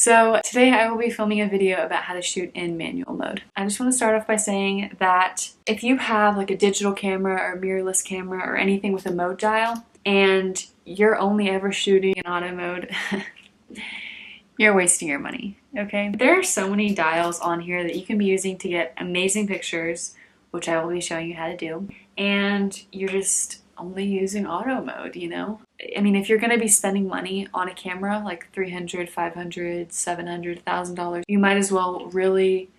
So today I will be filming a video about how to shoot in manual mode. I just want to start off by saying that if you have like a digital camera or mirrorless camera or anything with a mode dial and you're only ever shooting in auto mode, you're wasting your money, okay? There are so many dials on here that you can be using to get amazing pictures, which I will be showing you how to do, and you're just only using auto mode, you know? I mean, if you're gonna be spending money on a camera, like $300, $500, $700, $1,000, you might as well really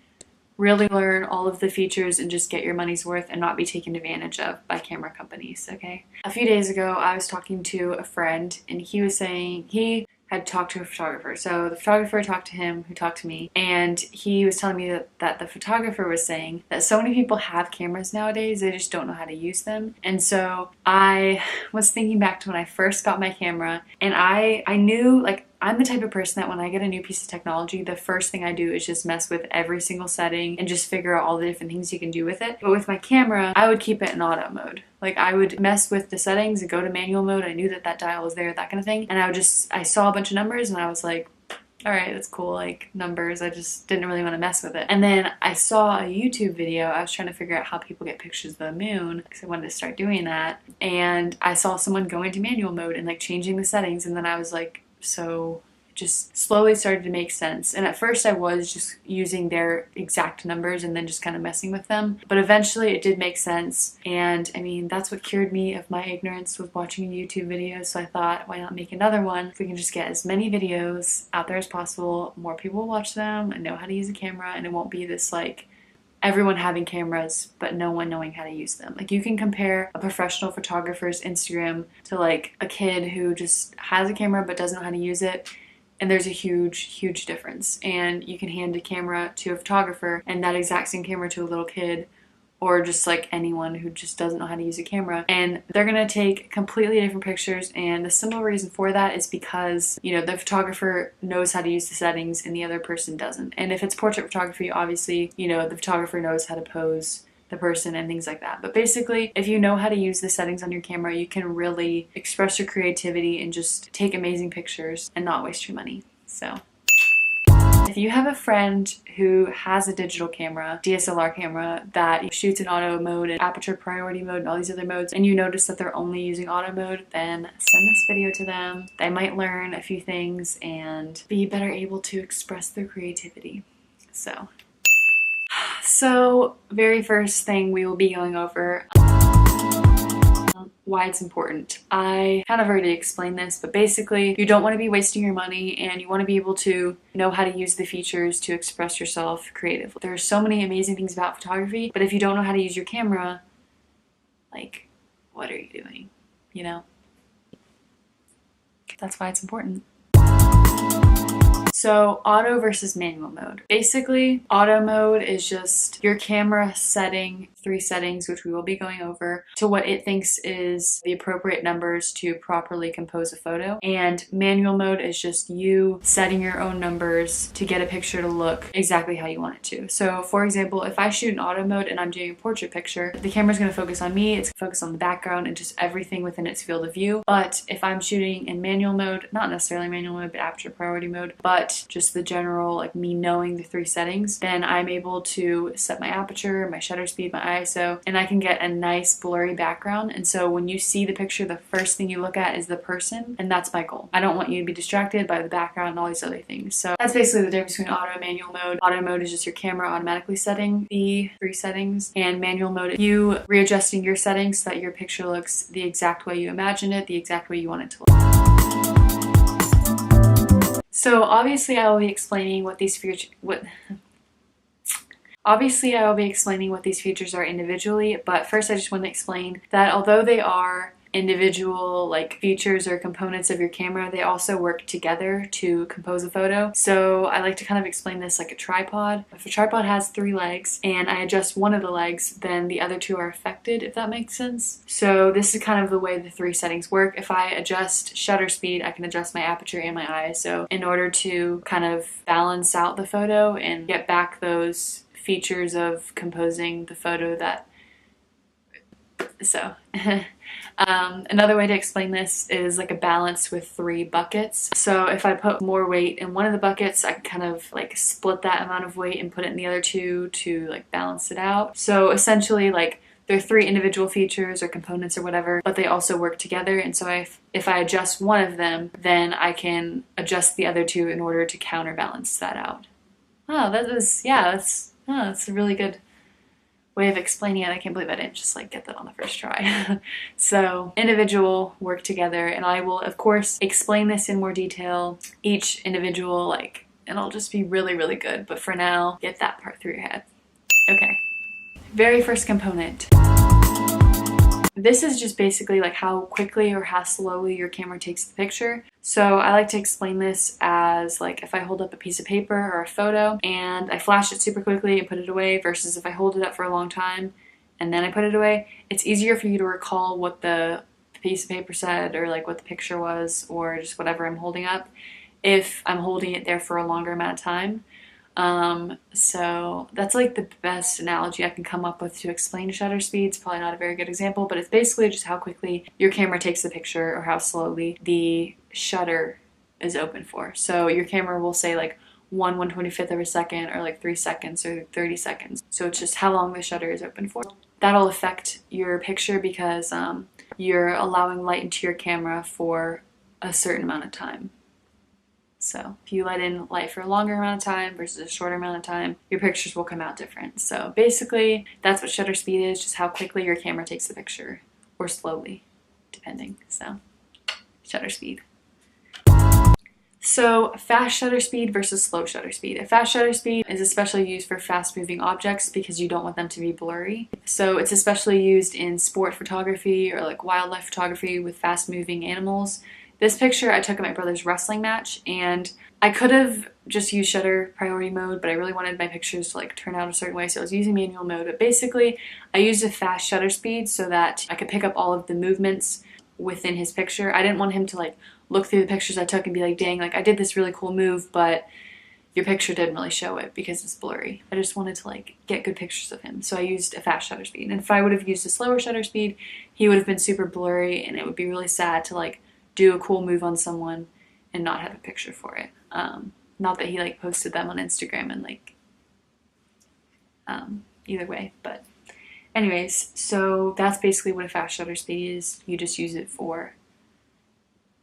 learn all of the features and just get your money's worth and not be taken advantage of by camera companies, okay? A few days ago, I was talking to a friend and he was saying he had talked to a photographer. So the photographer talked to him, who talked to me, and he was telling me that the photographer was saying that so many people have cameras nowadays, they just don't know how to use them. And so I was thinking back to when I first got my camera, and I knew, like, I'm the type of person that when I get a new piece of technology, the first thing I do is just mess with every single setting and just figure out all the different things you can do with it. But with my camera, I would keep it in auto mode. Like, I would mess with the settings and go to manual mode. I knew that dial was there, that kind of thing. And I saw a bunch of numbers and I was like, all right, that's cool, like numbers. I just didn't really want to mess with it. And then I saw a YouTube video. I was trying to figure out how people get pictures of the moon because I wanted to start doing that. And I saw someone go into manual mode and like changing the settings. And then I was like, so it just slowly started to make sense. And at first I was just using their exact numbers and then just kind of messing with them. But eventually it did make sense. And I mean, that's what cured me of my ignorance, was watching a YouTube video. So I thought, why not make another one? If we can just get as many videos out there as possible, more people will watch them and know how to use a camera, and it won't be this like everyone having cameras but no one knowing how to use them. Like, you can compare a professional photographer's Instagram to like a kid who just has a camera but doesn't know how to use it, and there's a huge difference. And you can hand a camera to a photographer and that exact same camera to a little kid, or just like anyone who just doesn't know how to use a camera, and they're gonna take completely different pictures. And the simple reason for that is because, you know, the photographer knows how to use the settings and the other person doesn't. And if it's portrait photography, obviously, you know, the photographer knows how to pose the person and things like that. But basically, if you know how to use the settings on your camera, you can really express your creativity and just take amazing pictures and not waste your money. So if you have a friend who has a digital camera, DSLR camera, that shoots in auto mode and aperture priority mode and all these other modes, and you notice that they're only using auto mode, then send this video to them. They might learn a few things and be better able to express their creativity. So very first thing we will be going over, why it's important. I kind of already explained this, but basically you don't want to be wasting your money and you want to be able to know how to use the features to express yourself creatively. There are so many amazing things about photography, but if you don't know how to use your camera, like, what are you doing? You know? That's why it's important. So auto versus manual mode. Basically, auto mode is just your camera setting 3 settings, which we will be going over, to what it thinks is the appropriate numbers to properly compose a photo. And manual mode is just you setting your own numbers to get a picture to look exactly how you want it to. So for example, if I shoot in auto mode and I'm doing a portrait picture, the camera's going to focus on me, it's going to focus on the background and just everything within its field of view. But if I'm shooting in manual mode, not necessarily manual mode, but aperture priority mode, but just the general, like me knowing the 3 settings, then I'm able to set my aperture, my shutter speed, my ISO, and I can get a nice blurry background. And so when you see the picture, the first thing you look at is the person, and that's my goal. I don't want you to be distracted by the background and all these other things. So that's basically the difference between auto and manual mode. Auto mode is just your camera automatically setting the 3 settings, and manual mode is you readjusting your settings so that your picture looks the exact way you imagine it, the exact way you want it to look. So obviously I will be explaining what these features are individually, but first I just want to explain that although they are individual like features or components of your camera, they also work together to compose a photo. So I like to kind of explain this like a tripod. If a tripod has 3 legs and I adjust one of the legs, then the other 2 are affected, if that makes sense. So this is kind of the way the 3 settings work. If I adjust shutter speed, I can adjust my aperture and my ISO in order to kind of balance out the photo and get back those features of composing the photo that So another way to explain this is like a balance with 3 buckets. So if I put more weight in one of the buckets, I can kind of like split that amount of weight and put it in the other 2 to like balance it out. So essentially, like, they're 3 individual features or components or whatever, but they also work together. And so if I adjust one of them, then I can adjust the other 2 in order to counterbalance that out. Oh, that's a really good way of explaining it. I can't believe I didn't just like get that on the first try. So individual work together, and I will of course explain this in more detail, each individual, like, and it'll just be really, really good. But for now, get that part through your head. Okay. Very first component. This is just basically like how quickly or how slowly your camera takes the picture. So I like to explain this as like if I hold up a piece of paper or a photo and I flash it super quickly and put it away versus if I hold it up for a long time and then I put it away, it's easier for you to recall what the piece of paper said or like what the picture was or just whatever I'm holding up if I'm holding it there for a longer amount of time. So that's like the best analogy I can come up with to explain shutter speed. It's probably not a very good example, but it's basically just how quickly your camera takes the picture or how slowly the shutter is open for. So your camera will say like 1/125th of a second or like 3 seconds or 30 seconds. So it's just how long the shutter is open for. That'll affect your picture because you're allowing light into your camera for a certain amount of time. So if you let in light for a longer amount of time versus a shorter amount of time, your pictures will come out different. So basically, that's what shutter speed is, just how quickly your camera takes the picture, or slowly, depending. So, shutter speed. So fast shutter speed versus slow shutter speed. A fast shutter speed is especially used for fast moving objects because you don't want them to be blurry. So it's especially used in sport photography or like wildlife photography with fast moving animals. This picture I took at my brother's wrestling match, and I could have just used shutter priority mode, but I really wanted my pictures to like turn out a certain way, so I was using manual mode. But basically, I used a fast shutter speed so that I could pick up all of the movements within his picture. I didn't want him to like look through the pictures I took and be like, dang, like I did this really cool move, but your picture didn't really show it because it's blurry. I just wanted to like get good pictures of him, so I used a fast shutter speed. And if I would have used a slower shutter speed, he would have been super blurry, and it would be really sad to like do a cool move on someone and not have a picture for it. Not that he like posted them on Instagram and like either way, but anyways, so that's basically what a fast shutter speed is. You just use it for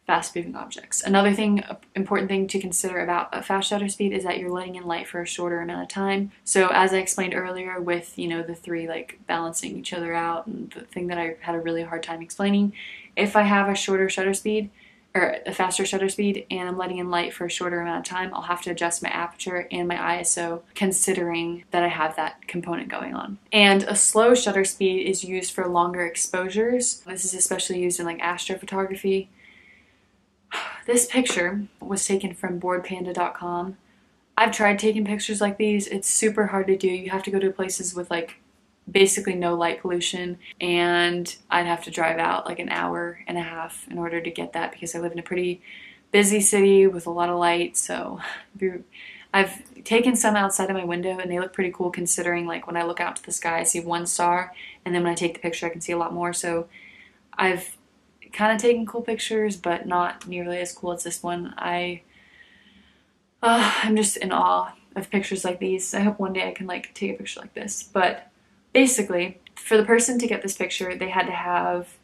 fast moving objects. Another thing, important thing to consider about a fast shutter speed is that you're letting in light for a shorter amount of time. So as I explained earlier with, you know, the 3 like balancing each other out, and the thing that I had a really hard time explaining, if I have a shorter shutter speed or a faster shutter speed and I'm letting in light for a shorter amount of time, I'll have to adjust my aperture and my ISO considering that I have that component going on. And a slow shutter speed is used for longer exposures. This is especially used in like astrophotography. This picture was taken from boardpanda.com. I've tried taking pictures like these. It's super hard to do. You have to go to places with like basically no light pollution, and I'd have to drive out like an hour and a half in order to get that because I live in a pretty busy city with a lot of light. So I've taken some outside of my window and they look pretty cool considering like when I look out to the sky I see 1 star, and then when I take the picture I can see a lot more. So I've kind of taken cool pictures, but not nearly as cool as this one. I'm just in awe of pictures like these. I hope one day I can like take a picture like this. But basically, for the person to get this picture, they had to have,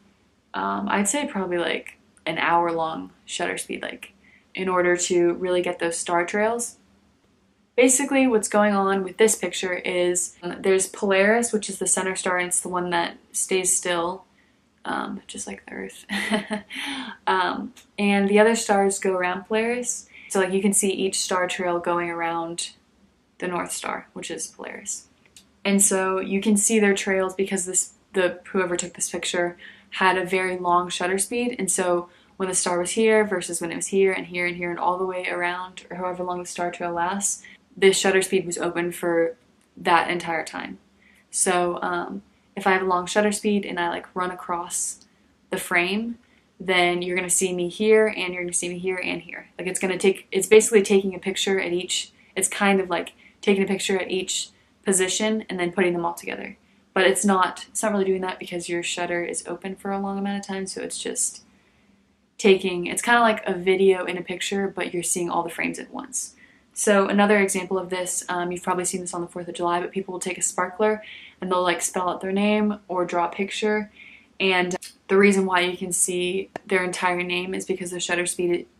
I'd say probably like an hour long shutter speed, like in order to really get those star trails. Basically, what's going on with this picture is there's Polaris, which is the center star, and it's the one that stays still, just like the Earth. And the other stars go around Polaris. So like you can see each star trail going around the North Star, which is Polaris. And so you can see their trails because whoever took this picture had a very long shutter speed. And so when the star was here versus when it was here and here and here and all the way around, or however long the star trail lasts, the shutter speed was open for that entire time. So if I have a long shutter speed and I like run across the frame, then you're gonna see me here and you're gonna see me here and here. Like it's basically taking a picture at each, it's kind of like taking a picture at each position and then putting them all together. but it's not really doing that because your shutter is open for a long amount of time, so it's just it's kind of like a video in a picture, but you're seeing all the frames at once. So another example of this, you've probably seen this on the 4th of July, but people will take a sparkler and they'll like spell out their name or draw a picture. And the reason why you can see their entire name is because the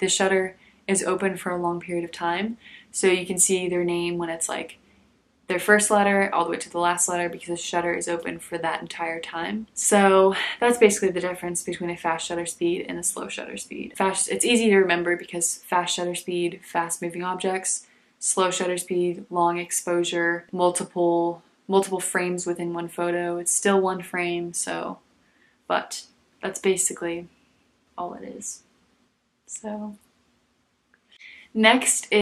shutter is open for a long period of time. So you can see their name when it's like their first letter all the way to the last letter because the shutter is open for that entire time. So that's basically the difference between a fast shutter speed and a slow shutter speed. It's easy to remember because fast shutter speed, fast moving objects, slow shutter speed, long exposure, multiple frames within one photo. It's still one frame, but that's basically all it is. So next is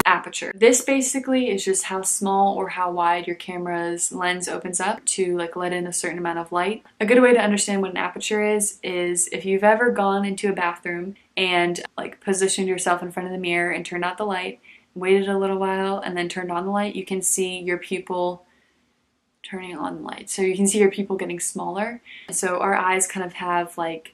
aperture. This basically is just how small or how wide your camera's lens opens up to like let in a certain amount of light. A good way to understand what an aperture is if you've ever gone into a bathroom and like positioned yourself in front of the mirror and turned out the light, waited a little while and then turned on the light, you can see your pupil turning on the light. So you can see your pupil getting smaller. So our eyes kind of have like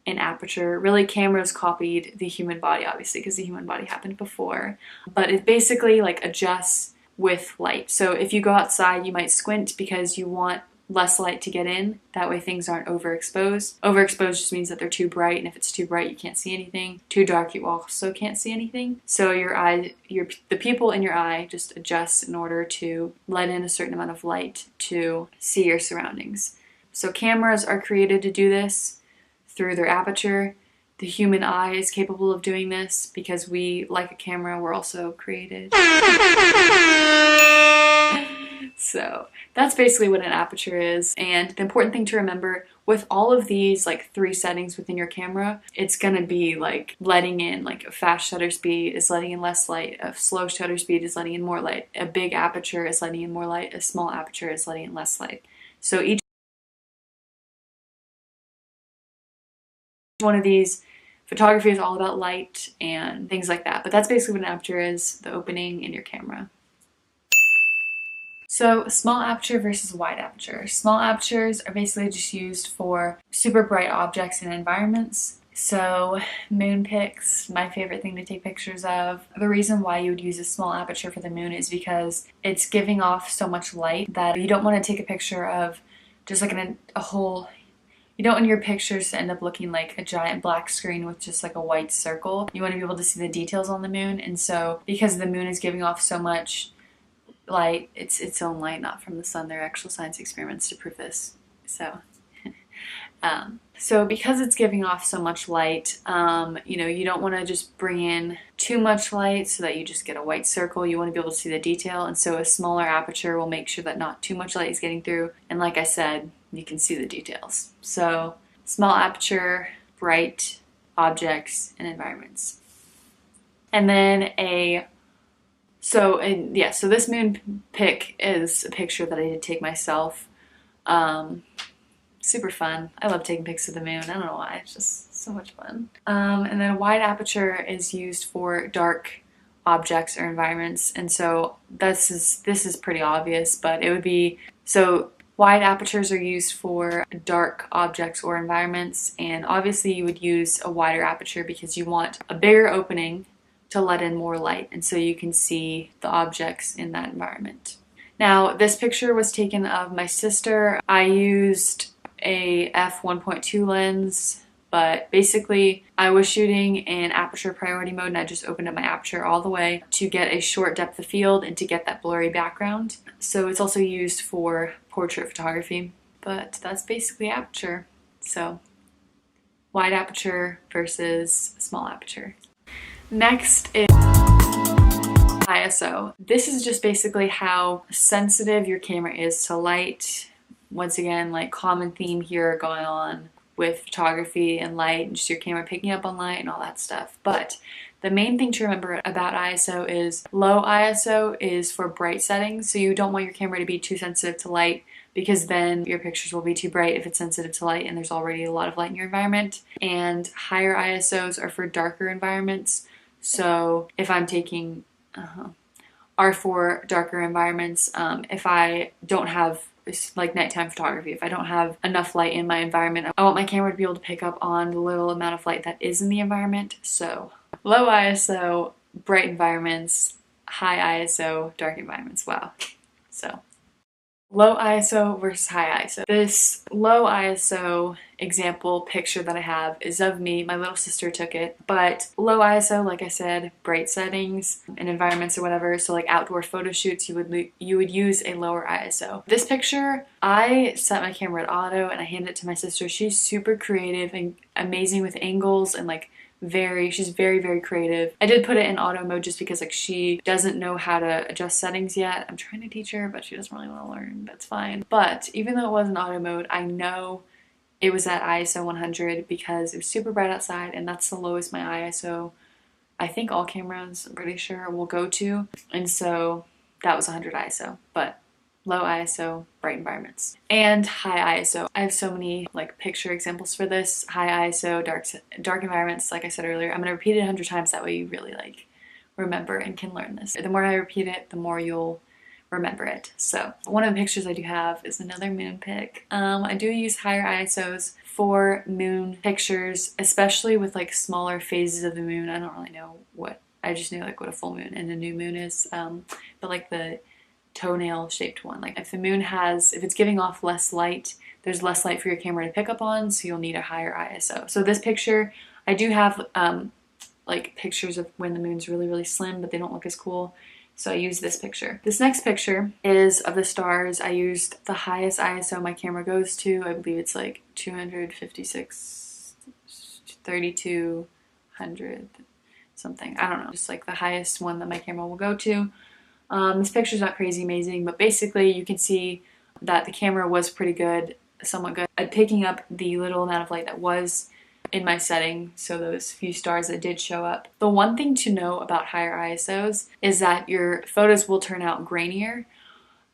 an aperture. Really, cameras copied the human body, obviously, because the human body happened before. But it basically like adjusts with light. So if you go outside, you might squint because you want less light to get in. That way things aren't overexposed. Overexposed just means that they're too bright, and if it's too bright, you can't see anything. Too dark, you also can't see anything. So the pupil in your eye just adjusts in order to let in a certain amount of light to see your surroundings. So cameras are created to do this through their aperture. The human eye is capable of doing this because we, like a camera, we're also created. So that's basically what an aperture is. And the important thing to remember with all of these like 3 settings within your camera, it's gonna be like letting in, like a fast shutter speed is letting in less light, a slow shutter speed is letting in more light, a big aperture is letting in more light, a small aperture is letting in less light. So each one of these, photography is all about light and things like that, but that's basically what an aperture is, the opening in your camera. So small aperture versus wide aperture. Small apertures are basically just used for super bright objects and environments. So moon pics, my favorite thing to take pictures of. The reason why you would use a small aperture for the moon is because it's giving off so much light that you don't want to take a picture of just like a whole. You don't want your pictures to end up looking like a giant black screen with just like a white circle. You want to be able to see the details on the moon, and so because the moon is giving off so much light, it's its own light, not from the sun. There are actual science experiments to prove this. So because it's giving off so much light, you don't want to just bring in too much light so that you just get a white circle. You want to be able to see the detail, and so a smaller aperture will make sure that not too much light is getting through, and like I said, you can see the details. So small aperture, bright objects and environments. And then so this moon pic is a picture that I did take myself. Super fun. I love taking pics of the moon. I don't know why, it's just so much fun. And then a wide aperture is used for dark objects or environments, and so this is pretty obvious, but it would be, so wide apertures are used for dark objects or environments, and obviously you would use a wider aperture because you want a bigger opening to let in more light, and so you can see the objects in that environment. Now, this picture was taken of my sister. I used a f1.2 lens, but basically I was shooting in aperture priority mode, and I just opened up my aperture all the way to get a short depth of field and to get that blurry background. So it's also used for portrait photography, but that's basically aperture. So wide aperture versus small aperture. Next is ISO. This is just basically how sensitive your camera is to light. Once again, like common theme here going on with photography and light and just your camera picking up on light and all that stuff. But the main thing to remember about ISO is low ISO is for bright settings. So you don't want your camera to be too sensitive to light, because then your pictures will be too bright if it's sensitive to light and there's already a lot of light in your environment. And higher ISOs are for darker environments. So if I'm taking, are for darker environments. If I don't have like nighttime photography, if I don't have enough light in my environment, I want my camera to be able to pick up on the little amount of light that is in the environment. So low ISO, bright environments, high ISO, dark environments. Wow. So low ISO versus high ISO. This low ISO example picture that I have is of me. My little sister took it, but low ISO, like I said, bright settings and environments or whatever. So like outdoor photo shoots, you would use a lower ISO. This picture, I set my camera at auto and I handed it to my sister. She's super creative and amazing with angles and like she's very, very creative. I did put it in auto mode just because like she doesn't know how to adjust settings yet. I'm trying to teach her, but she doesn't really want to learn. That's fine. But even though it was in auto mode, I know it was at ISO 100 because it was super bright outside, and that's the lowest my ISO, I think all cameras, I'm pretty sure, will go to. And so that was 100 ISO. But low ISO, bright environments. And high ISO. I have so many like picture examples for this. High ISO, dark environments, like I said earlier. I'm gonna repeat it 100 times, that way you really like remember and can learn this. The more I repeat it, the more you'll remember it. So one of the pictures I do have is another moon pic. I do use higher ISOs for moon pictures, especially with like smaller phases of the moon. I don't really know I just know like what a full moon and a new moon is, but like the toenail shaped one. Like if it's giving off less light, there's less light for your camera to pick up on, so you'll need a higher ISO. So this picture, I do have like pictures of when the moon's really, really slim, but they don't look as cool. So I use this picture. This next picture is of the stars. I used the highest ISO my camera goes to. I believe it's like 256, 3200 something. I don't know, just like the highest one that my camera will go to. This picture's not crazy amazing, but basically you can see that the camera was pretty good, somewhat good at picking up the little amount of light that was in my setting, so those few stars that did show up. The one thing to know about higher ISOs is that your photos will turn out grainier.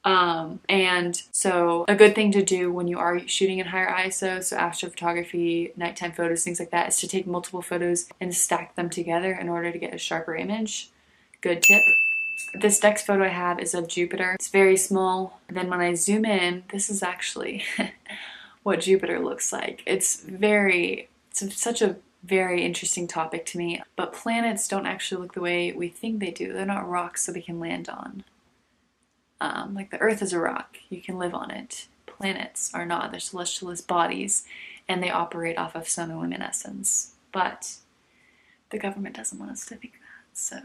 And so a good thing to do when you are shooting in higher ISO, so astrophotography, nighttime photos, things like that, is to take multiple photos and stack them together in order to get a sharper image. Good tip. This next photo I have is of Jupiter. It's very small. Then when I zoom in, this is actually what Jupiter looks like. It's such a very interesting topic to me, but planets don't actually look the way we think they do. They're not rocks that we can land on. Like the Earth is a rock, you can live on it. Planets are not. They're celestialist bodies, and they operate off of sonoluminescence. But the government doesn't want us to think that. So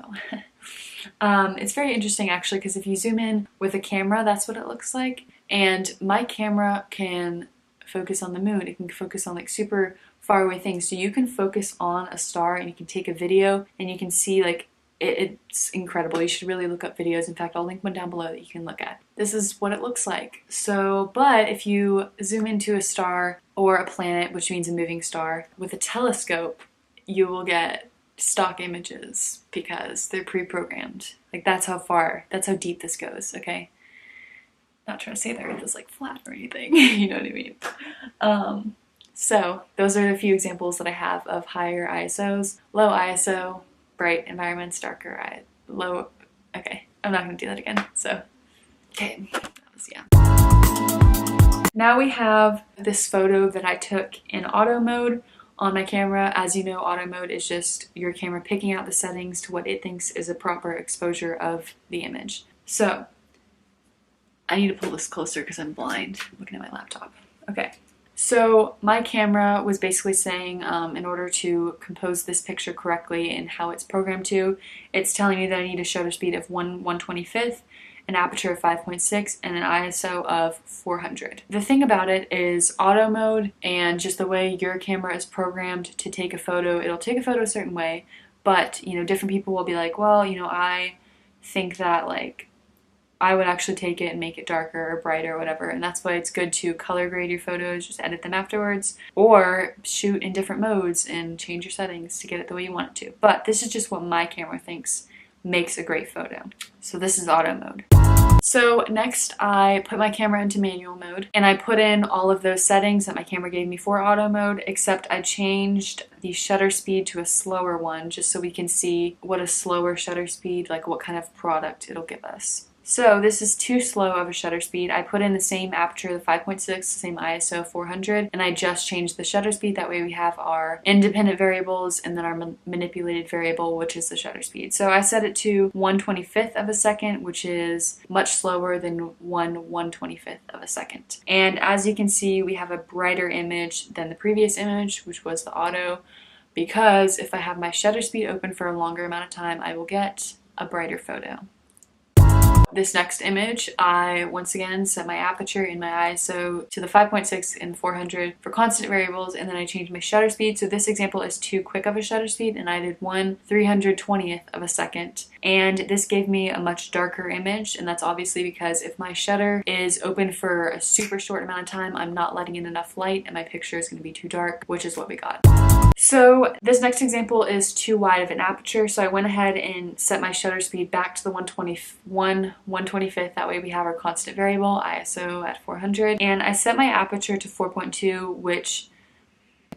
it's very interesting actually, because if you zoom in with a camera, that's what it looks like. And my camera can focus on the moon. It can focus on like super far away things. So you can focus on a star and you can take a video and you can see like it's incredible. You should really look up videos. In fact, I'll link one down below that you can look at. This is what it looks like. So, but if you zoom into a star or a planet, which means a moving star, with a telescope, you will get stock images because they're pre-programmed. Like that's how deep this goes, okay? Not trying to say the Earth is like flat or anything, you know what I mean? So those are the few examples that I have of higher ISOs. Low ISO, bright environments, darker low. Okay, I'm not gonna do that again. So, okay, yeah. Now we have this photo that I took in auto mode on my camera. As you know, auto mode is just your camera picking out the settings to what it thinks is a proper exposure of the image. So, I need to pull this closer because I'm blind looking at my laptop. Okay. So my camera was basically saying in order to compose this picture correctly and how it's programmed to, it's telling me that I need a shutter speed of 1/125th, an aperture of 5.6, and an ISO of 400. The thing about it is auto mode and just the way your camera is programmed to take a photo, it'll take a photo a certain way, but you know, different people will be like, well, you know, I think that like I would actually take it and make it darker or brighter or whatever, and that's why it's good to color grade your photos, just edit them afterwards, or shoot in different modes and change your settings to get it the way you want it to. But this is just what my camera thinks makes a great photo. So this is auto mode. So next I put my camera into manual mode and I put in all of those settings that my camera gave me for auto mode, except I changed the shutter speed to a slower one just so we can see what a slower shutter speed, like what kind of product it'll give us. So this is too slow of a shutter speed. I put in the same aperture, the 5.6, the same ISO 400, and I just changed the shutter speed. That way we have our independent variables and then our manipulated variable, which is the shutter speed. So I set it to 1/25th of a second, which is much slower than 1/125th of a second. And as you can see, we have a brighter image than the previous image, which was the auto, because if I have my shutter speed open for a longer amount of time, I will get a brighter photo. This next image, I once again set my aperture and my ISO to the 5.6 and 400 for constant variables, and then I changed my shutter speed. So this example is too quick of a shutter speed, and I did 1/320th of a second. And this gave me a much darker image, and that's obviously because if my shutter is open for a super short amount of time, I'm not letting in enough light, and my picture is going to be too dark, which is what we got. So this next example is too wide of an aperture, so I went ahead and set my shutter speed back to the 1/125th. That way we have our constant variable, ISO at 400. And I set my aperture to 4.2, which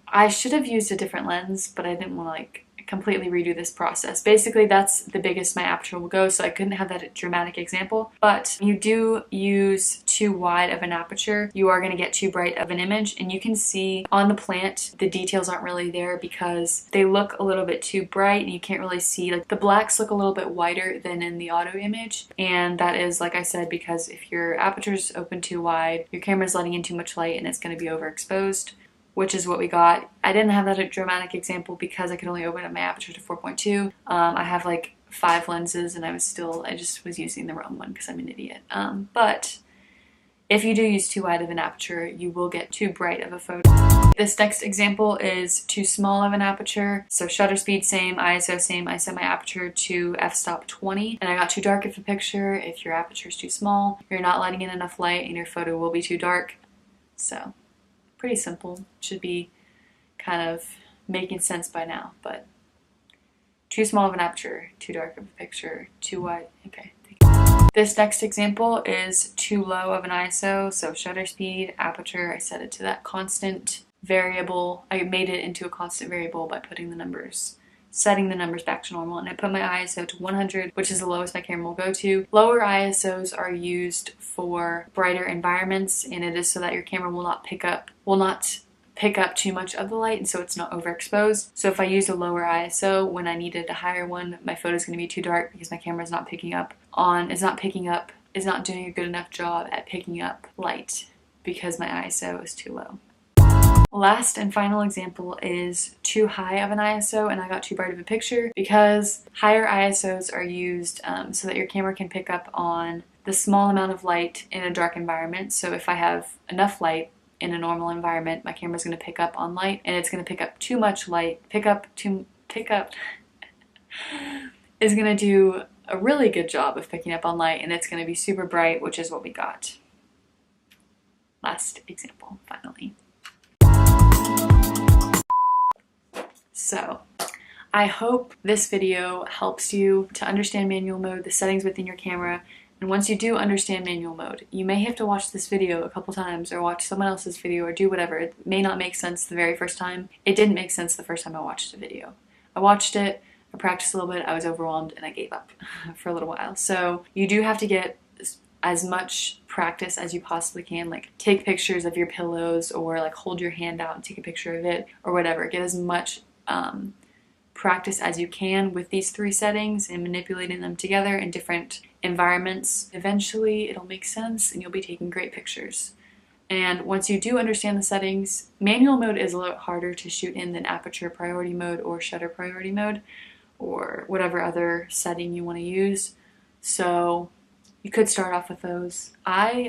I should have used a different lens, but I didn't want to like completely redo this process. Basically, that's the biggest my aperture will go, so I couldn't have that dramatic example. But you do use too wide of an aperture, you are going to get too bright of an image, and you can see on the plant the details aren't really there because they look a little bit too bright and you can't really see, like the blacks look a little bit whiter than in the auto image, and that is, like I said, because if your aperture is open too wide, your camera's letting in too much light and it's going to be overexposed, which is what we got. I didn't have that dramatic example because I could only open up my aperture to 4.2. I have like 5 lenses and I just was using the wrong one because I'm an idiot. But if you do use too wide of an aperture, you will get too bright of a photo. This next example is too small of an aperture. So shutter speed same, ISO same. I set my aperture to f-stop 20 and I got too dark of a picture. If your aperture is too small, you're not letting in enough light and your photo will be too dark. So pretty simple. Should be kind of making sense by now, but too small of an aperture, too dark of a picture, too wide. Okay. This next example is too low of an ISO, so shutter speed, aperture, I set it to that constant variable. I made it into a constant variable by putting the numbers, setting the numbers back to normal, and I put my ISO to 100, which is the lowest my camera will go to. Lower ISOs are used for brighter environments, and it is so that your camera will not pick up too much of the light, and so it's not overexposed. So if I use a lower ISO when I needed a higher one, my photo is going to be too dark because my camera is not doing a good enough job at picking up light because my ISO is too low. Last and final example is too high of an ISO and I got too bright of a picture because higher ISOs are used so that your camera can pick up on the small amount of light in a dark environment. So if I have enough light in a normal environment, my camera is going to pick up on light, and it's going to pick up too much light. Is going to do a really good job of picking up on light, and it's going to be super bright, which is what we got. Last example, finally. So I hope this video helps you to understand manual mode, the settings within your camera. And once you do understand manual mode, you may have to watch this video a couple times or watch someone else's video or do whatever. It may not make sense the very first time. It didn't make sense the first time I watched a video. I watched it, I practiced a little bit, I was overwhelmed, and I gave up for a little while. So you do have to get as much practice as you possibly can. Like take pictures of your pillows or like hold your hand out and take a picture of it or whatever. Get as much practice as you can with these 3 settings and manipulating them together in different environments. Eventually it'll make sense and you'll be taking great pictures. And once you do understand the settings, manual mode is a lot harder to shoot in than aperture priority mode or shutter priority mode or whatever other setting you want to use. So you could start off with those.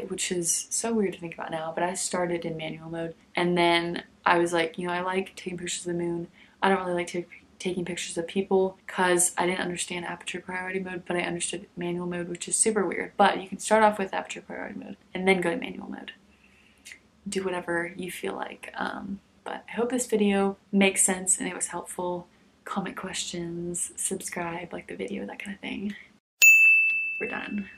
Which is so weird to think about now, but I started in manual mode and then I was like, I like taking pictures of the moon. I don't really like taking pictures of people because I didn't understand aperture priority mode, but I understood manual mode, which is super weird. But you can start off with aperture priority mode and then go to manual mode. Do whatever you feel like. But I hope this video makes sense and it was helpful. Comment questions, subscribe, like the video, that kind of thing. We're done.